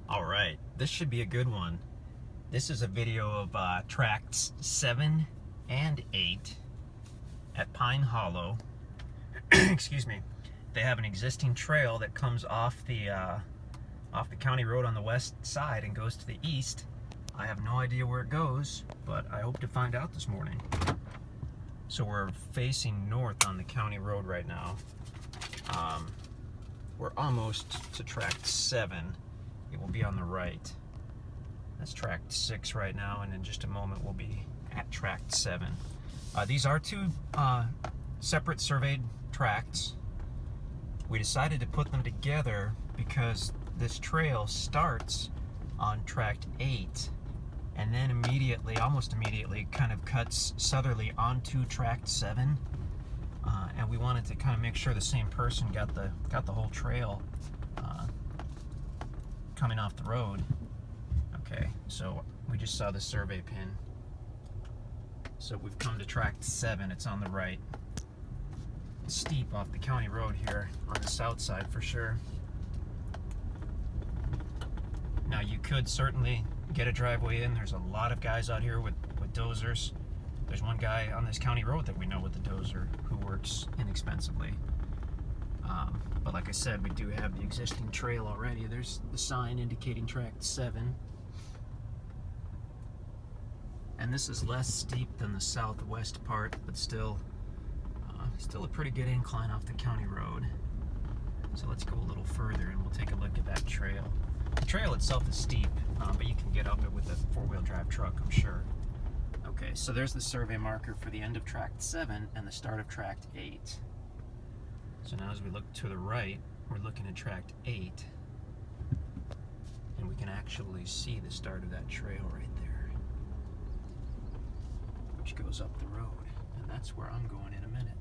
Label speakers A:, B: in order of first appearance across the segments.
A: Alright, this should be a good one. This is a video of Tracts 7 and 8 at Pine Hollow. Excuse me. They have an existing trail that comes off the county road on the west side and goes to the east. I have no idea where it goes, but I hope to find out this morning. So we're facing north on the county road right now. We're almost to Tract 7. It will be on the right. That's Tract 6 right now, and in just a moment we'll be at Tract 7. These are two separate surveyed tracts. We decided to put them together because this trail starts on Tract 8 and then immediately, almost immediately, kind of cuts southerly onto Tract 7. And we wanted to kind of make sure the same person got the whole trail coming off the road. Okay, so we just saw the survey pin. So we've come to Tract 7. It's on the right. It's steep off the county road here on the south side for sure. Now you could certainly get a driveway in. There's a lot of guys out here with dozers. There's one guy on this county road that we know with the dozer who works inexpensively. But like I said, we do have the existing trail already. There's the sign indicating Tract 7. And this is less steep than the southwest part, but still a pretty good incline off the county road. So let's go a little further and we'll take a look at that trail. The trail itself is steep, but you can get up it with a four-wheel drive truck, I'm sure. Okay, so there's the survey marker for the end of Tract 7 and the start of Tract 8. So now as we look to the right, we're looking at Tract 8. And we can actually see the start of that trail right there, which goes up the road. And that's where I'm going in a minute.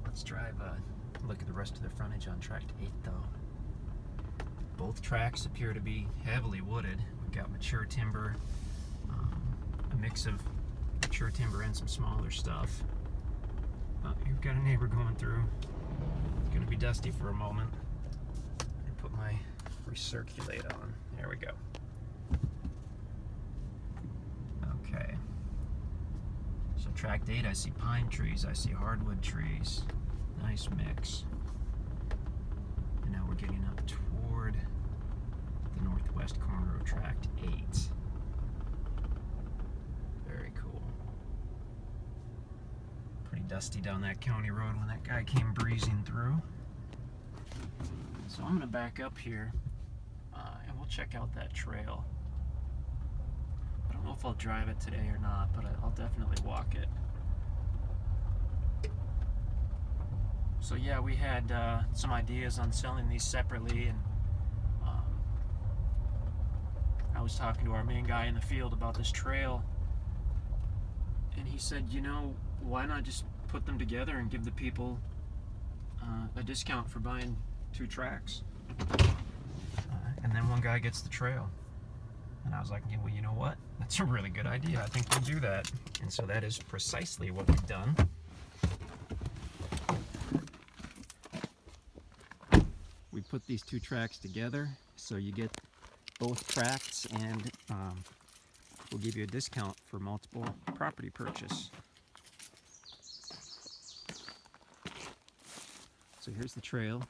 A: Let's drive, look at the rest of the frontage on Tract 8 though. Both tracks appear to be heavily wooded. We've got mature timber, a mix of mature timber and some smaller stuff. You've got a neighbor going through. It's going to be dusty for a moment. And put my recirculate on. There we go. Okay. So Tract 8, I see pine trees, I see hardwood trees. Nice mix. And now we're getting up toward the northwest corner of Tract 8. Very cool. Pretty dusty down that county road when that guy came breezing through. So I'm going to back up here and we'll check out that trail. I don't know if I'll drive it today or not, but I'll definitely walk it. So yeah, we had some ideas on selling these separately, and I was talking to our main guy in the field about this trail, and he said, you know, why not just put them together and give the people a discount for buying two tracts, and then one guy gets the trail. And I was like, yeah, well, you know what? That's a really good idea. I think we'll do that. And so that is precisely what we've done. We put these two tracts together, so you get both tracts, and we'll give you a discount for multiple property purchase. So here's the trail.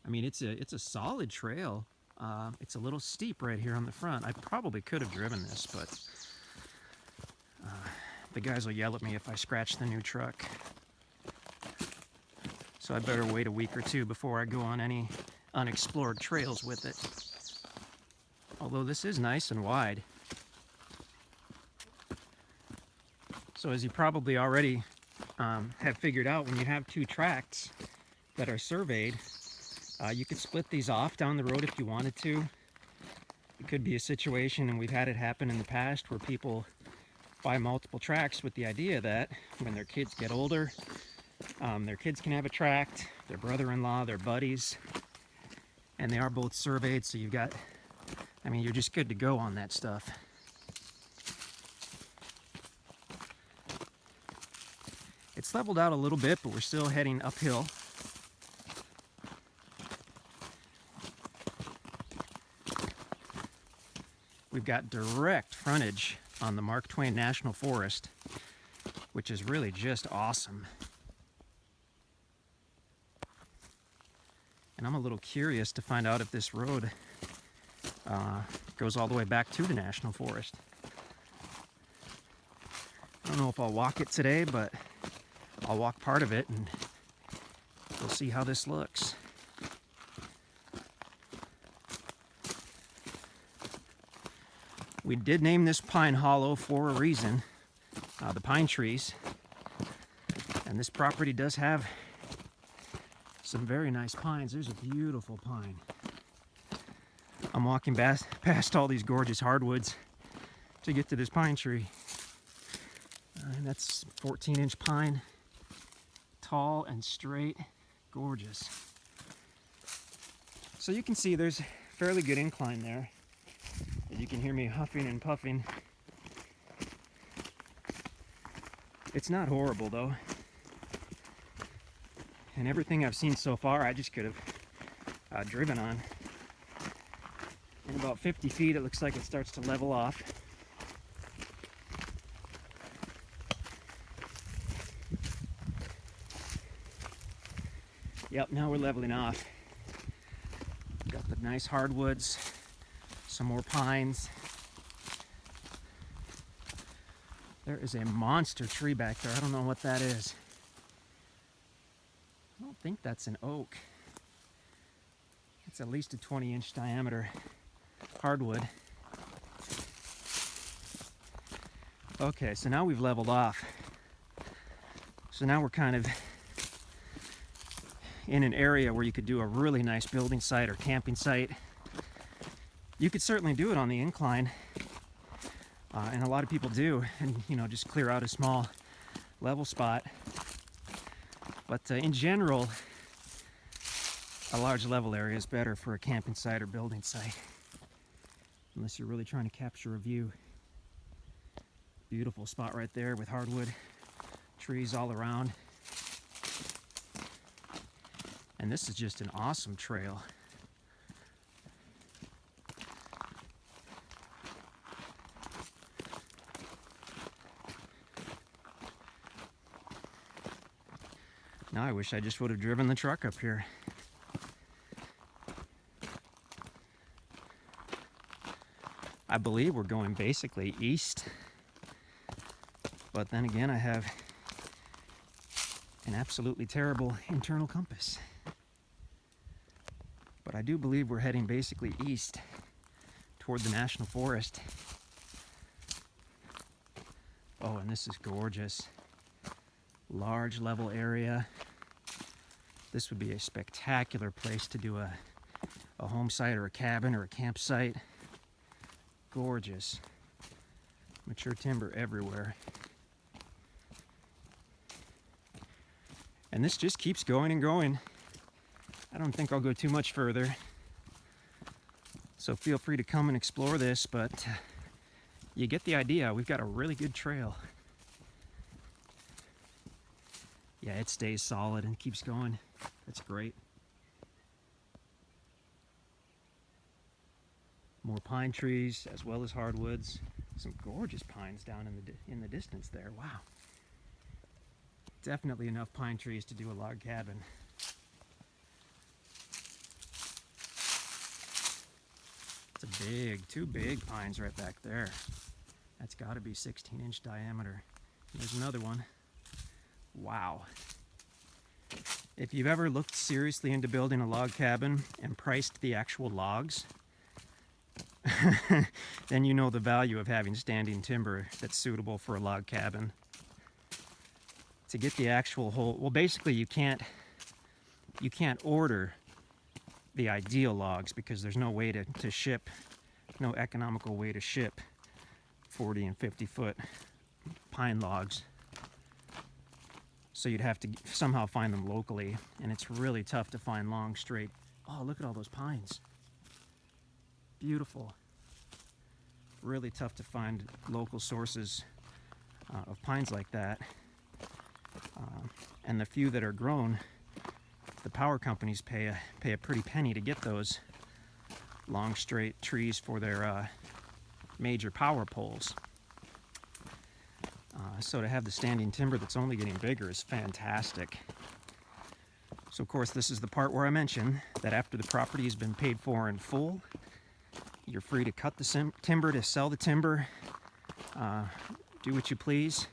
A: I mean, it's a solid trail. It's a little steep right here on the front. I probably could have driven this, but the guys will yell at me if I scratch the new truck. So I better wait a week or two before I go on any unexplored trails with it. Although this is nice and wide. So as you probably already have figured out, when you have two tracts that are surveyed, you could split these off down the road if you wanted to. It could be a situation, and we've had it happen in the past, where people buy multiple tracts with the idea that when their kids get older, their kids can have a tract, their brother-in-law, their buddies, and they are both surveyed, so you've got, I mean, you're just good to go on that stuff. It's leveled out a little bit, but we're still heading uphill. we've got direct frontage on the Mark Twain National Forest, which is really just awesome. And I'm a little curious to find out if this road goes all the way back to the National Forest. I don't know if I'll walk it today, but I'll walk part of it and we'll see how this looks. We did name this Pine Hollow for a reason, the pine trees. And this property does have some very nice pines. There's a beautiful pine. I'm walking past all these gorgeous hardwoods to get to this pine tree. And that's 14-inch pine, tall and straight, gorgeous. So you can see there's a fairly good incline there. You can hear me huffing and puffing. It's not horrible though. And everything I've seen so far, I just could have driven on. In about 50 feet, it looks like it starts to level off. Yep, now we're leveling off. Got the nice hardwoods, some more pines. There is a monster tree back there. I don't know what that is. I don't think that's an oak. It's at least a 20-inch diameter hardwood. Okay, so now we've leveled off. So now we're kind of in an area where you could do a really nice building site or camping site. You could certainly do it on the incline, and a lot of people do, and just clear out a small level spot. But in general, a large level area is better for a camping site or building site, unless you're really trying to capture a view. Beautiful spot right there with hardwood trees all around. And this is just an awesome trail. Now I wish I just would have driven the truck up here. I believe we're going basically east, but then again I have an absolutely terrible internal compass. But I do believe we're heading basically east toward the National Forest. Oh, and this is gorgeous. Large level area. This would be a spectacular place to do a home site or a cabin or a campsite. Gorgeous. Mature timber everywhere. And this just keeps going and going. I don't think I'll go too much further. So feel free to come and explore this, but you get the idea. We've got a really good trail. Yeah, it stays solid and keeps going. That's great. More pine trees as well as hardwoods. Some gorgeous pines down in the distance there. Wow. Definitely enough pine trees to do a log cabin. It's two big pines right back there. That's got to be 16-inch diameter. There's another one. Wow. If you've ever looked seriously into building a log cabin and priced the actual logs, then you know the value of having standing timber that's suitable for a log cabin. To get the actual whole, well, basically you can't order the ideal logs because there's no way to ship, no economical way to ship 40 and 50 foot pine logs. So you'd have to somehow find them locally, and it's really tough to find long, straight. Oh, look at all those pines. Beautiful. Really tough to find local sources of pines like that. And the few that are grown, the power companies pay a pretty penny to get those long, straight trees for their major power poles. So to have the standing timber that's only getting bigger is fantastic. So of course this is the part where I mentioned that after the property has been paid for in full, you're free to cut the timber, to sell the timber, do what you please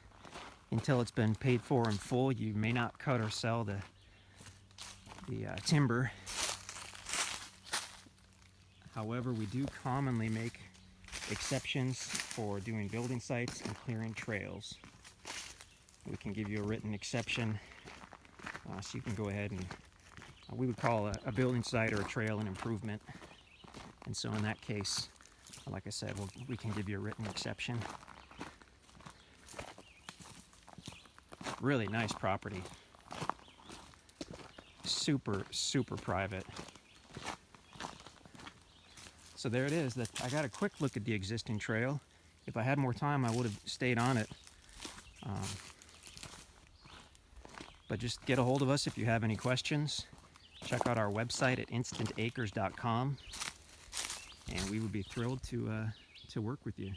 A: until it's been paid for in full. You may not cut or sell the timber. However, we do commonly make exceptions for doing building sites and clearing trails. We can give you a written exception, so you can go ahead and we would call a building site or a trail an improvement. And so in that case, like I said, we can give you a written exception. Really nice property. Super, super private. So there it is. That I got a quick look at the existing trail. If I had more time, I would have stayed on it. But just get a hold of us if you have any questions. Check out our website at InstantAcres.com, and we would be thrilled to work with you.